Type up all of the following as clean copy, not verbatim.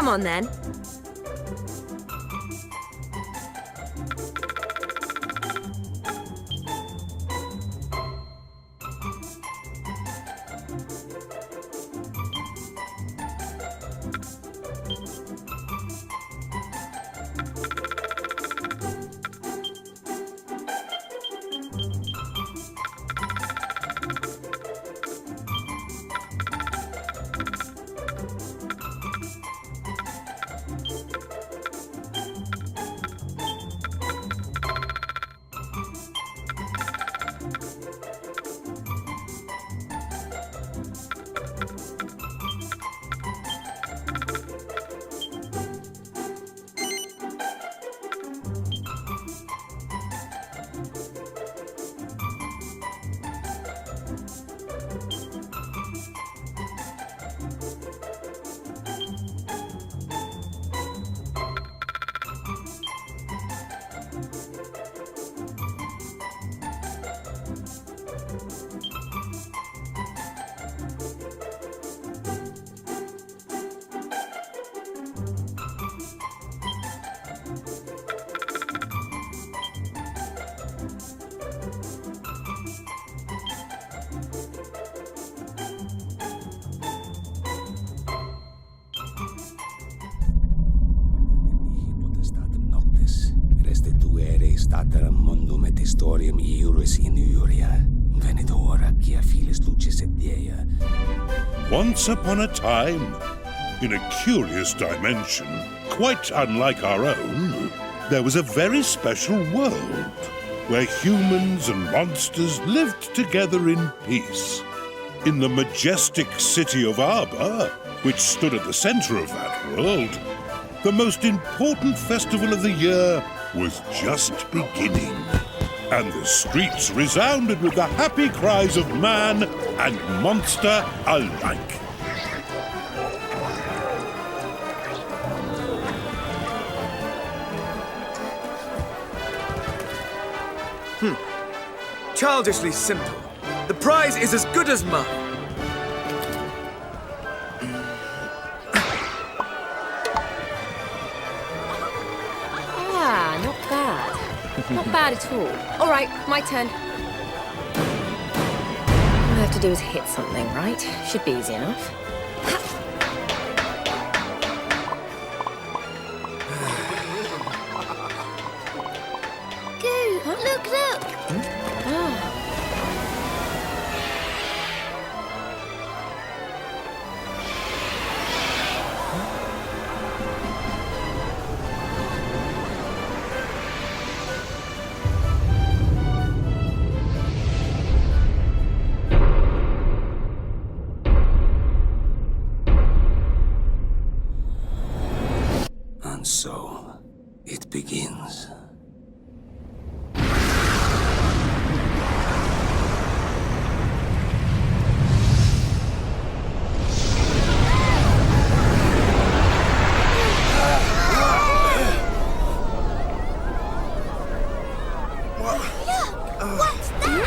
Come on, then. Stateram mondum et historiam iuris in iuria, venit hora quia filis lucis et dea. Once upon a time, in a curious dimension, quite unlike our own, there was a very special world where humans and monsters lived together in peace. In the majestic city of Arbor, which stood at the center of that world, the most important festival of the year was just beginning, and the streets resounded with the happy cries of man and monster alike. Childishly simple. The prize is as good as mine. Not bad. Not bad at all. All right, my turn. All I have to do is hit something, right? Should be easy enough. Goo! Look, look! Oh. And so, it begins. What's that?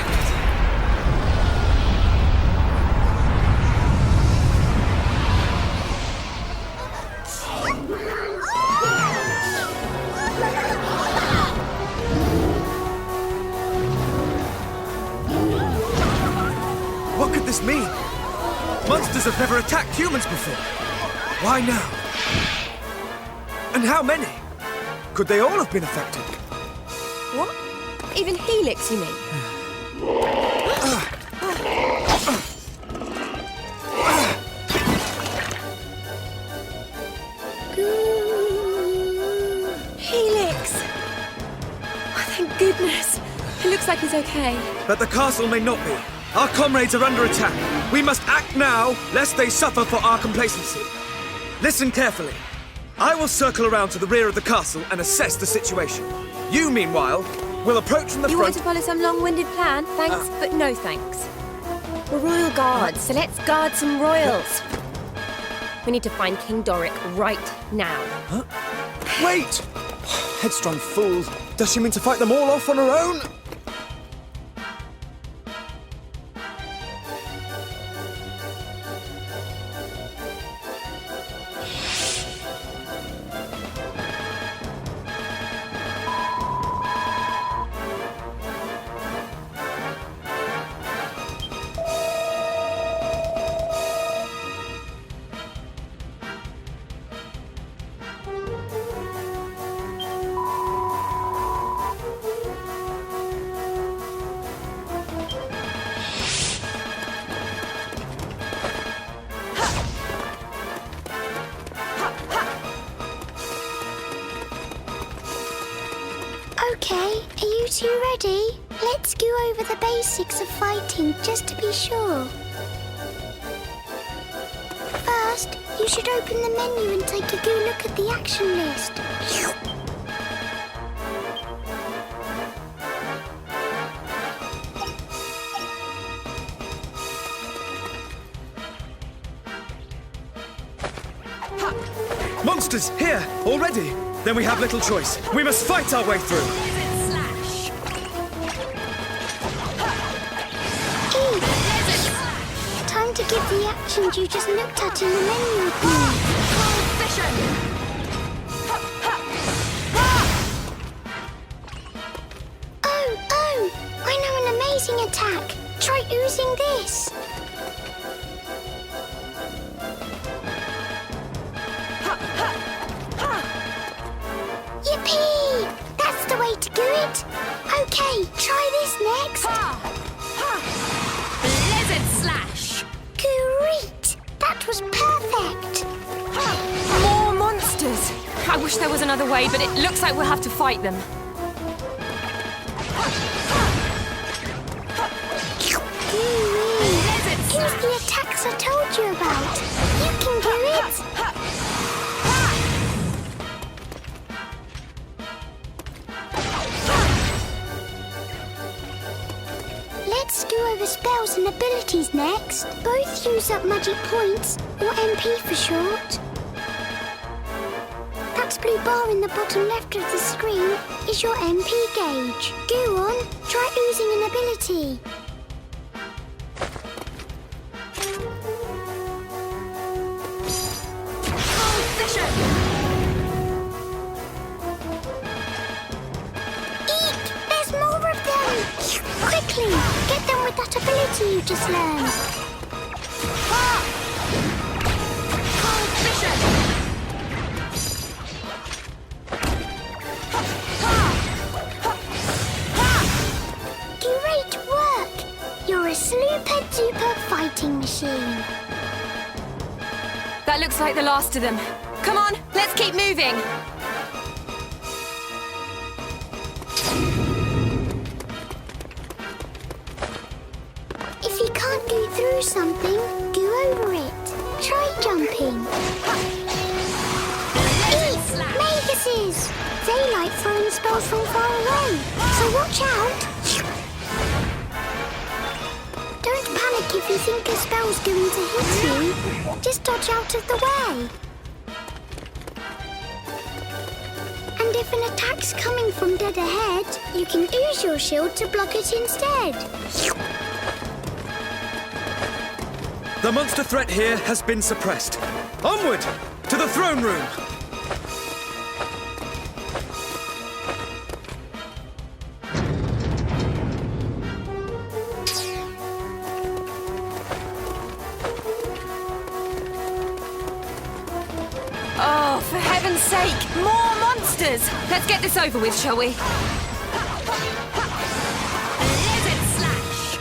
What could this mean? Monsters have never attacked humans before. Why now? And how many? Could they all have been affected? What? Even Helix, you mean? Helix! Oh, thank goodness. It looks like he's okay. But the castle may not be. Our comrades are under attack. We must act now, lest they suffer for our complacency. Listen carefully. I will circle around to the rear of the castle and assess the situation. You, meanwhile, will approach from the You front... want to follow some long-winded plan? Thanks, but no thanks. We're royal guards, so let's guard some royals. We need to find King Doric right now. Huh? Wait! Headstrong fool. Does she mean to fight them all off on her own? Let's go over the basics of fighting just to be sure. First, you should open the menu and take a good look at the action list. Monsters, here, already. Then we have little choice. We must fight our way through. Time to give the actions you just looked at in the menu a Oh! I know an amazing attack. Try using this. Yippee! That's the way to do it. Okay, try this next. Blizzard slash! Great! That was perfect. More monsters! I wish there was another way, but it looks like we'll have to fight them. Use the attacks I told you about. You can do it. Let's go over spells and abilities next. Both use up magic points, or MP for short. That blue bar in the bottom left of the screen is your MP gauge. Go on, try using an ability. Eek! There's more of them! Quickly, get them with that ability you just learned. Great work! You're a super-duper fighting machine. That looks like the last of them. Come on, let's keep moving. If you can't go through something, go over it. Try jumping. Eek! Maguses! They like throwing spells from far away, so watch out. Don't panic if you think a spell's going to hit you. Just dodge out of the way. And if an attack's coming from dead ahead, you can use your shield to block it instead. The monster threat here has been suppressed. Onward! To the throne room! Oh, for heaven's sake, more monsters! Let's get this over with, shall we? Blizzard slash!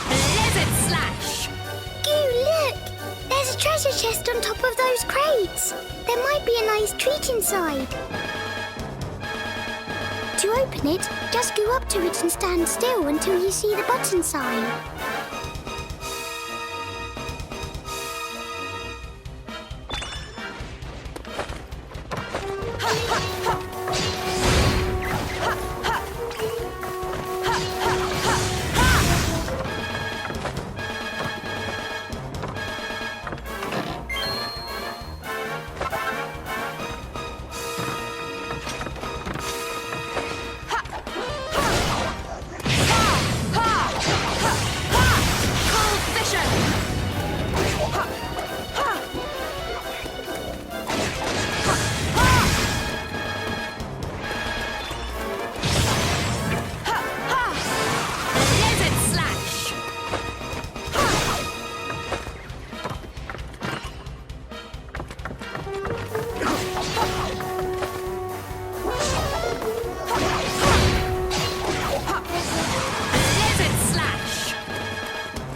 Blizzard slash! Goo, look! There's a treasure chest on top of those crates. There might be a nice treat inside. To open it, just go up to it and stand still until you see the button sign.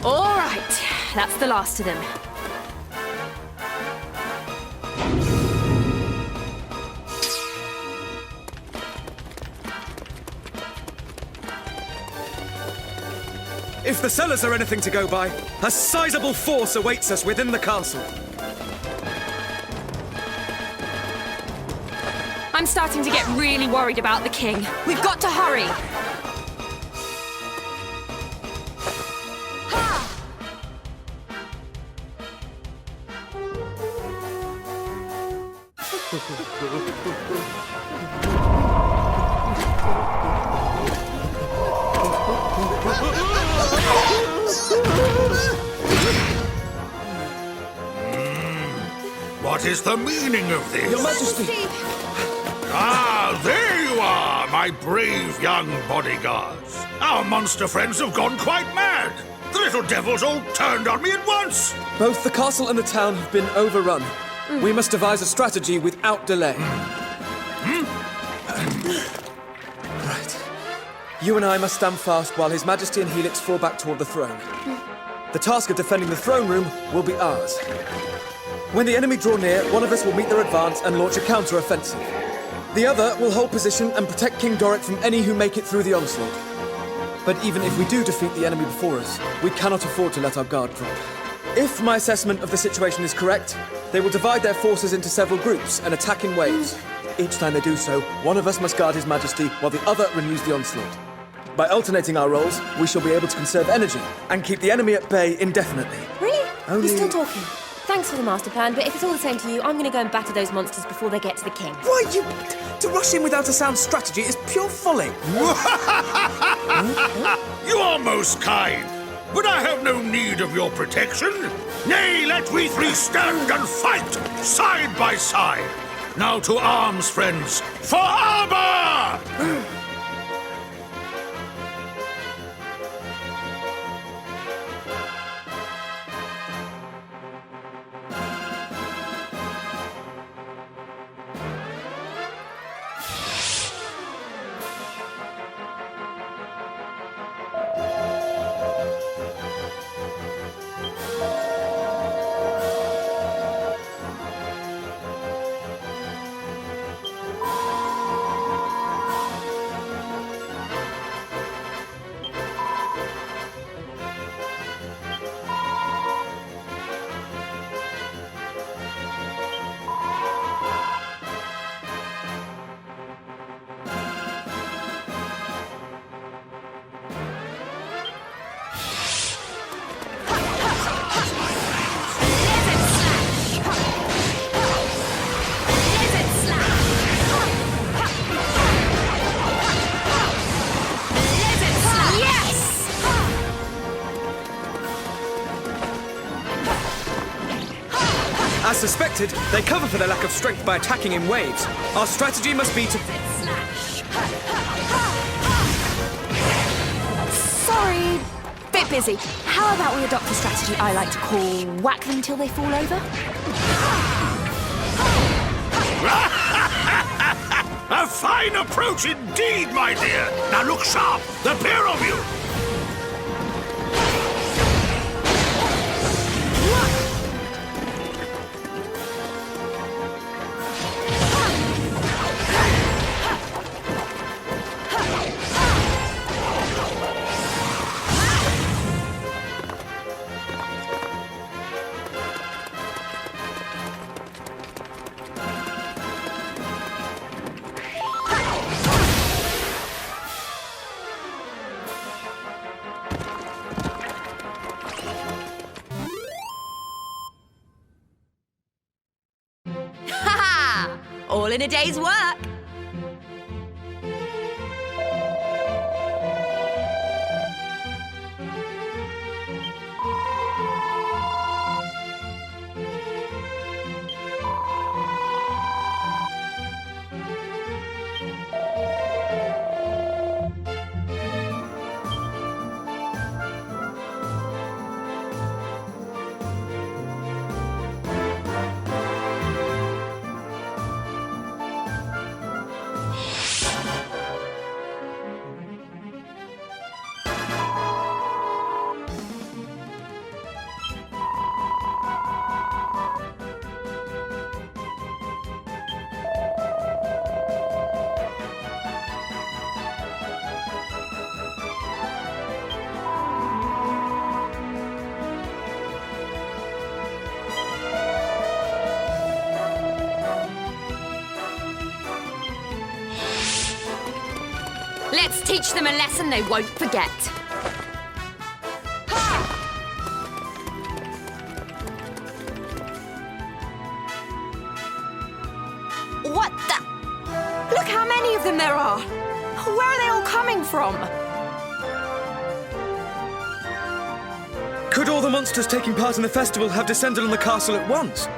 All right, that's the last of them. If the cellars are anything to go by, a sizable force awaits us within the castle. I'm starting to get really worried about the king. We've got to hurry. What is the meaning of this? Your Majesty! Ah, there you are, my brave young bodyguards. Our monster friends have gone quite mad. The little devils all turned on me at once. Both the castle and the town have been overrun. We must devise a strategy without delay. Right. You and I must stand fast while His Majesty and Helix fall back toward the throne. The task of defending the throne room will be ours. When the enemy draw near, one of us will meet their advance and launch a counter-offensive. The other will hold position and protect King Doric from any who make it through the onslaught. But even if we do defeat the enemy before us, we cannot afford to let our guard drop. If my assessment of the situation is correct, they will divide their forces into several groups and attack in waves. Each time they do so, one of us must guard His Majesty while the other renews the onslaught. By alternating our roles, we shall be able to conserve energy and keep the enemy at bay indefinitely. Really? Only- You're still talking. Thanks for the master plan, but if it's all the same to you, I'm going to go and batter those monsters before they get to the king. Why, to rush in without a sound strategy is pure folly. You are most kind, but I have no need of your protection. Nay, let we three stand and fight, side by side. Now to arms, friends, for armor! As suspected, they cover for their lack of strength by attacking in waves. Our strategy must be to... Sorry, bit busy. How about we adopt a strategy I like to call whack them till they fall over? A fine approach indeed, my dear. Now look sharp, the pair of you. All in a day's work. Let's teach them a lesson they won't forget. What the? Look how many of them there are! Where are they all coming from? Could all the monsters taking part in the festival have descended on the castle at once?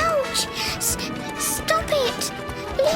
Ouch! Stop it! Leave me alone!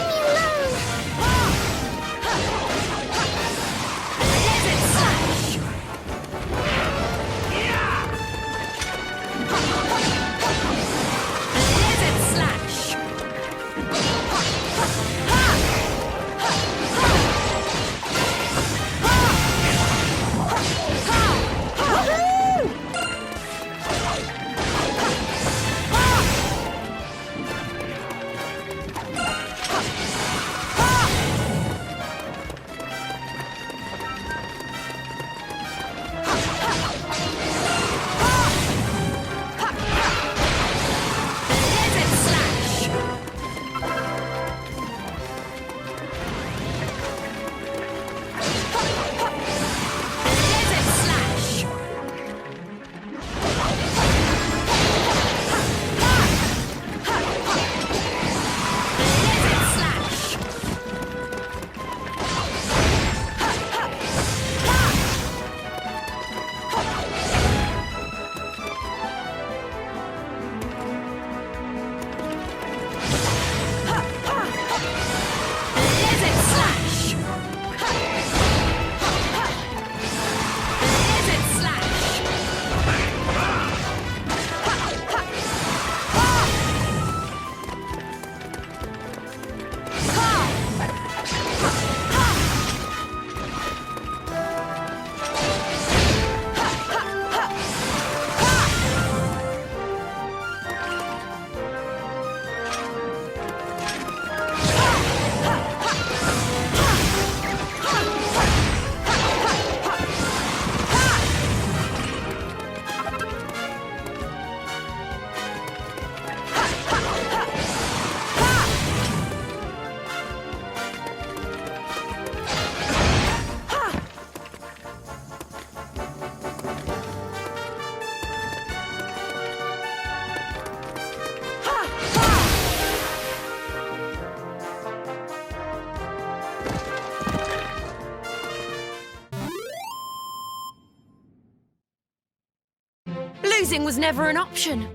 Losing was never an option.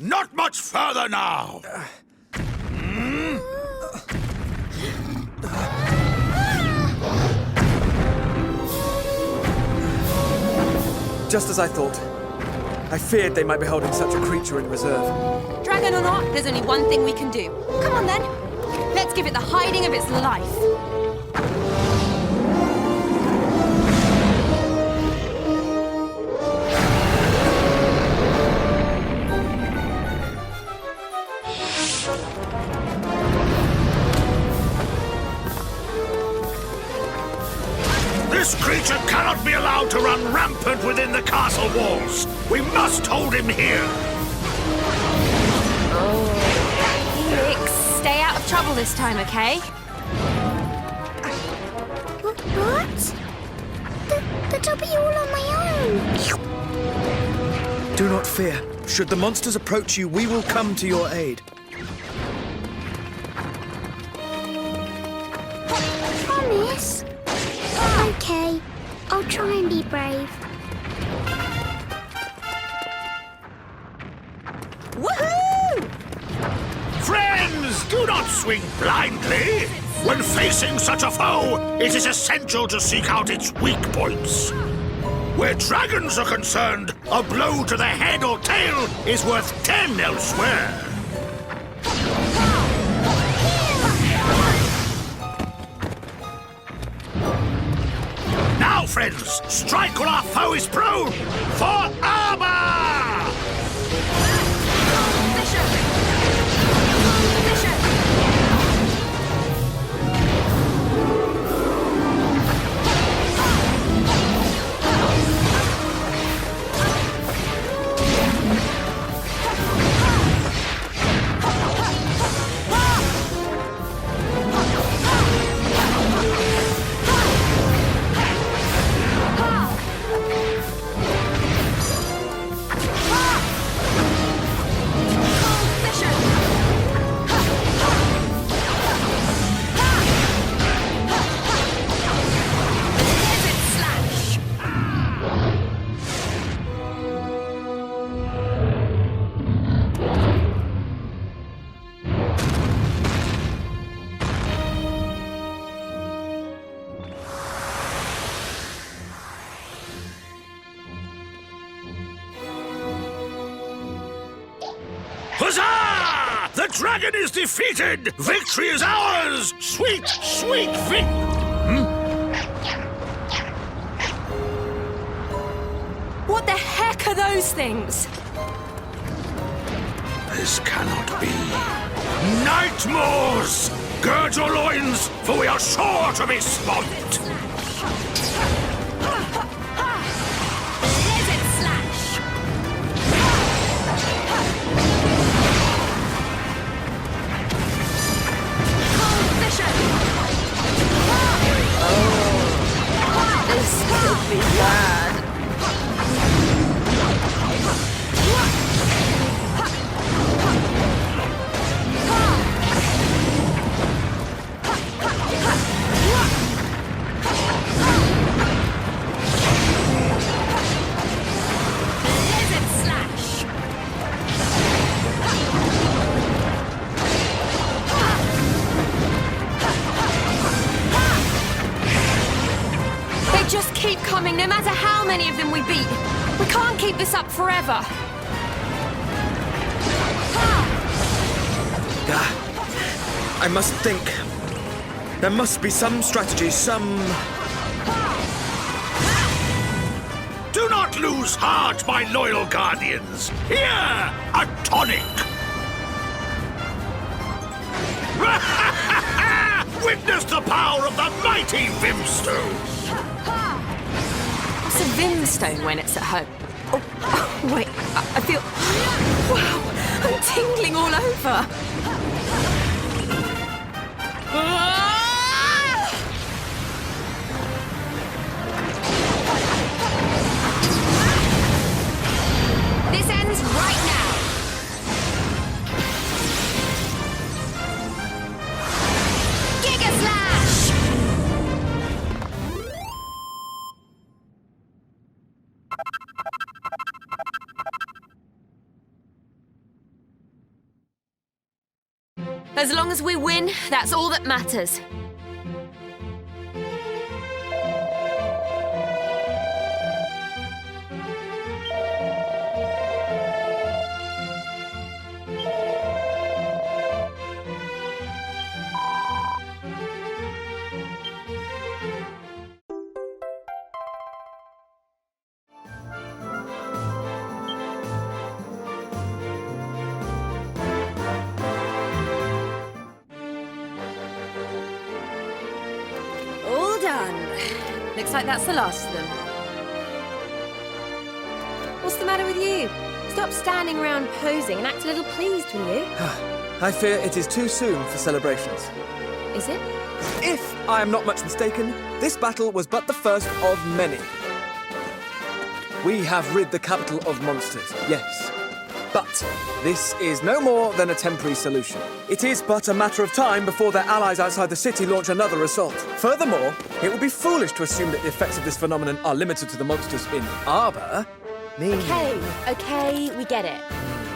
Not much further now! Just as I thought. I feared they might be holding such a creature in reserve. Dragon or not, there's only one thing we can do. Come on then. Let's give it the hiding of its life. This creature cannot be allowed to run rampant within the castle walls. We must hold him here. Felix, stay out of trouble this time, okay? What? But I'll be all on my own. Do not fear. Should the monsters approach you, we will come to your aid. Promise? Okay, I'll try and be brave. Woohoo! Friends, do not swing blindly. When facing such a foe, it is essential to seek out its weak points. Where dragons are concerned, a blow to the head or tail is worth 10 elsewhere. Now, friends, strike while our foe is prone! For armor! Huzzah! The dragon is defeated! Victory is ours! Sweet, sweet What the heck are those things? This cannot be. Nightmares! Gird your loins, for we are sure to be swamped! This could be bad. Just keep coming, no matter how many of them we beat. We can't keep this up forever. I must think. There must be some strategy, some... Do not lose heart, my loyal guardians! Here, a tonic! Witness the power of the mighty Vimstone! What's a Vimstone when it's at home? Oh, wait, I feel... Wow, I'm tingling all over. This ends right now. Giga Slash! As long as we win, that's all that matters. Looks like that's the last of them. What's the matter with you? Stop standing around posing and act a little pleased, will you? I fear it is too soon for celebrations. Is it? If I am not much mistaken, this battle was but the first of many. We have rid the capital of monsters, yes. But this is no more than a temporary solution. It is but a matter of time before their allies outside the city launch another assault. Furthermore, it would be foolish to assume that the effects of this phenomenon are limited to the monsters in Arbor. Okay, we get it.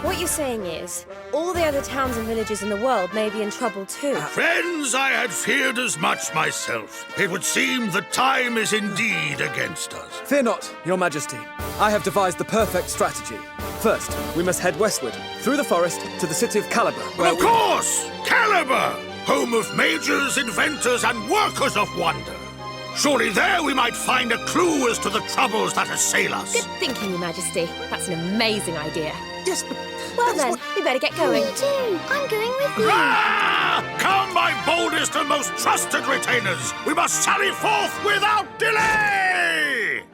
What you're saying is, all the other towns and villages in the world may be in trouble too. Friends, I had feared as much myself. It would seem the time is indeed against us. Fear not, Your Majesty. I have devised the perfect strategy. First, we must head westward, through the forest, to the city of Caliber, where Of course! Caliber! Home of mages, inventors, and workers of wonder. Surely there we might find a clue as to the troubles that assail us. Good thinking, Your Majesty. That's an amazing idea. Yes, but... Well then, we better get going. Me too. I'm going with you. Ah! Come, my boldest and most trusted retainers! We must sally forth without delay!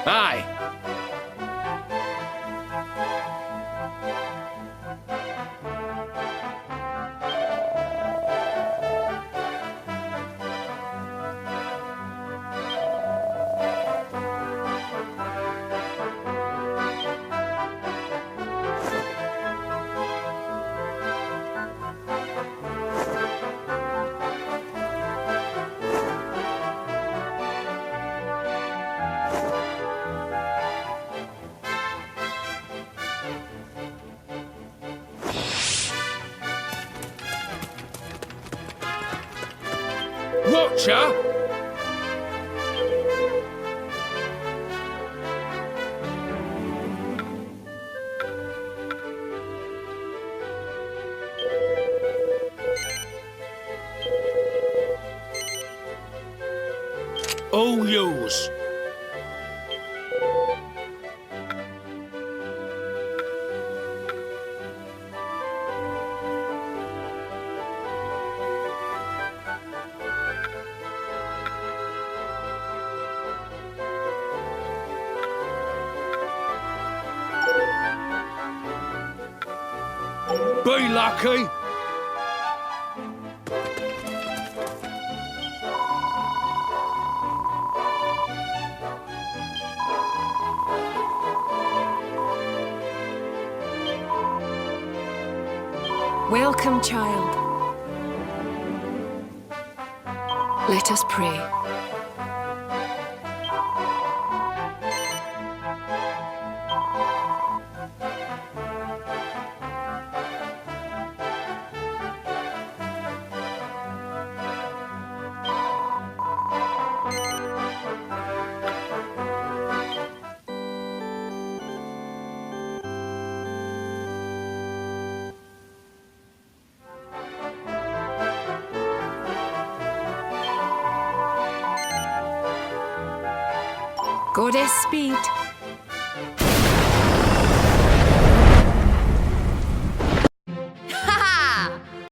Aye. Watcher! All yours. Be lucky. Welcome, child. Let us pray. Goddess speed.